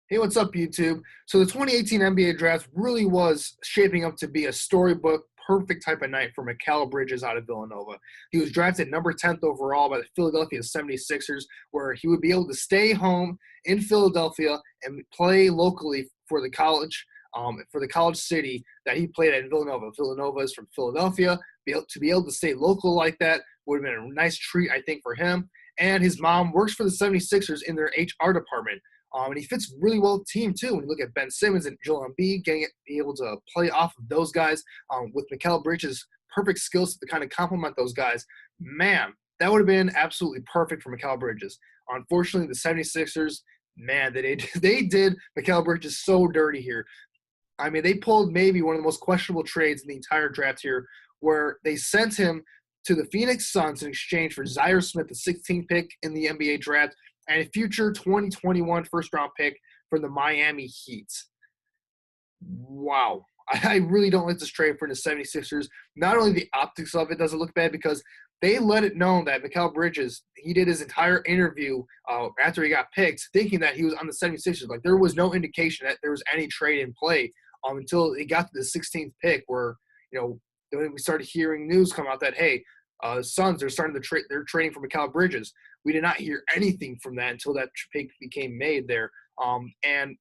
Hey, what's up, YouTube? So the 2018 NBA draft really was shaping up to be a storybook, perfect type of night for Mikal Bridges out of Villanova. He was drafted number 10th overall by the Philadelphia 76ers, where he would be able to stay home in Philadelphia and play locally for the college city that he played at in Villanova. Villanova is from Philadelphia. To be able to stay local like that would have been a nice treat, I think, for him. And his mom works for the 76ers in their HR department. And he fits really well with the team, too. When you look at Ben Simmons and Joel Embiid, being able to play off of those guys with Mikal Bridges' perfect skills to kind of complement those guys, man, that would have been absolutely perfect for Mikal Bridges. Unfortunately, the 76ers, man, they did Mikal Bridges so dirty here. I mean, they pulled maybe one of the most questionable trades in the entire draft here, where they sent him to the Phoenix Suns in exchange for Zaire Smith, the 16th pick in the NBA draft, and a future 2021 first-round pick from the Miami Heat. Wow. I really don't like this trade for the 76ers. Not only the optics of it doesn't look bad because they let it known that Mikal Bridges, he did his entire interview after he got picked thinking that he was on the 76ers. Like, there was no indication that there was any trade in play until it got to the 16th pick where, then we started hearing news come out that, hey, the Suns are starting to they're trading for Mikal Bridges. We did not hear anything from that until that pick became made there. And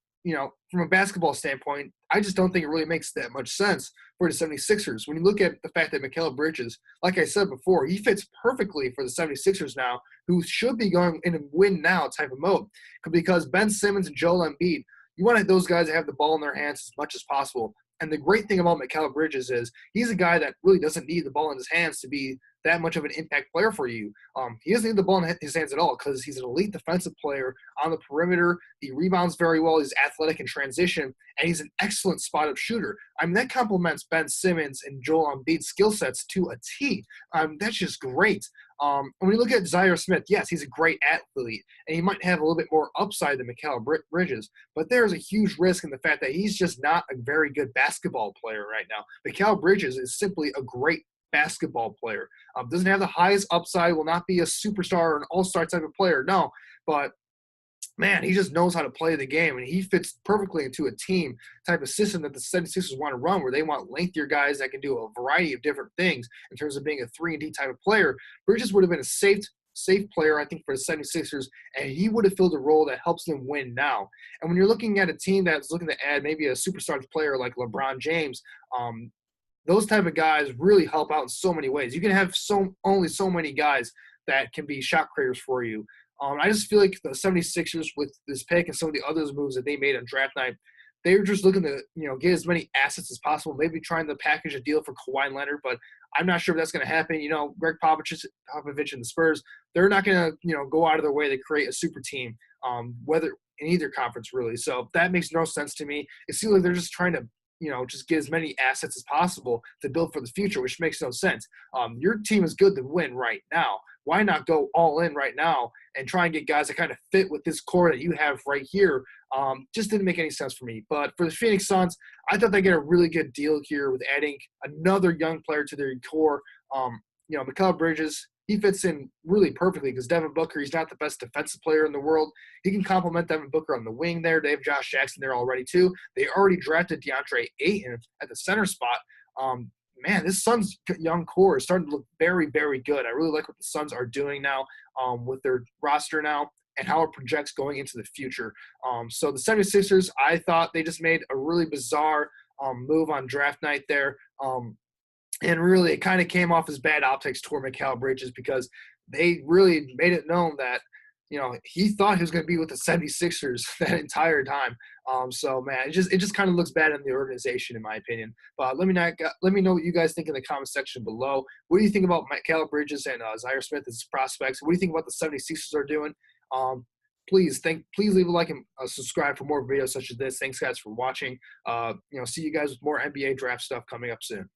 from a basketball standpoint, I just don't think it really makes that much sense for the 76ers. When you look at the fact that Mikal Bridges, like I said before, he fits perfectly for the 76ers now, who should be going in a win now type of mode. Because Ben Simmons and Joel Embiid, you want those guys to have the ball in their hands as much as possible. And the great thing about Mikal Bridges is he's a guy that really doesn't need the ball in his hands to be that much of an impact player for you. He doesn't need the ball in his hands at all because he's an elite defensive player on the perimeter. He rebounds very well. He's athletic in transition, and he's an excellent spot-up shooter. I mean, that complements Ben Simmons and Joel Embiid's skill sets to a T. That's just great. When you look at Zaire Smith, yes, he's a great athlete, and he might have a little bit more upside than Mikal Bridges, but there's a huge risk in the fact that he's just not a very good basketball player right now. Mikal Bridges is simply a great basketball player. Doesn't have the highest upside, will not be a superstar or an all-star type of player, no, but man, he just knows how to play the game, and he fits perfectly into a team type of system that the 76ers want to run, where they want lengthier guys that can do a variety of different things in terms of being a 3-and-D type of player. Bridges would have been a safe player, I think, for the 76ers, and he would have filled a role that helps them win now. And when you're looking at a team that's looking to add maybe a superstar player like LeBron James, those type of guys really help out in so many ways. You can have only so many guys that can be shot creators for you. I just feel like the 76ers with this pick and some of the other moves that they made on draft night, they were just looking to, get as many assets as possible, maybe trying to package a deal for Kawhi Leonard, but I'm not sure if that's going to happen. Greg Popovich and the Spurs, they're not going to, go out of their way to create a super team, whether in either conference really. So that makes no sense to me. It seems like they're just trying to just get as many assets as possible to build for the future, which makes no sense. Your team is good to win right now. Why not go all in right now and try and get guys that kind of fit with this core that you have right here? Just didn't make any sense for me. But for the Phoenix Suns, I thought they get a really good deal here with adding another young player to their core. Mikal Bridges, he fits in really perfectly because Devin Booker, he's not the best defensive player in the world. He can complement Devin Booker on the wing there. They have Josh Jackson there already too. They already drafted DeAndre Ayton at the center spot. Man, this Suns young core is starting to look very, very good. I really like what the Suns are doing now with their roster now and how it projects going into the future. So the 76ers, I thought they just made a really bizarre move on draft night there. And really, it kind of came off as bad optics toward Mikal Bridges because they really made it known that, he thought he was going to be with the 76ers that entire time. So, man, it just kind of looks bad in the organization, in my opinion. But let me know what you guys think in the comment section below. What do you think about Mikal Bridges and Zaire Smith as prospects? What do you think about the 76ers are doing? Please leave a like and subscribe for more videos such as this. Thanks, guys, for watching. See you guys with more NBA draft stuff coming up soon.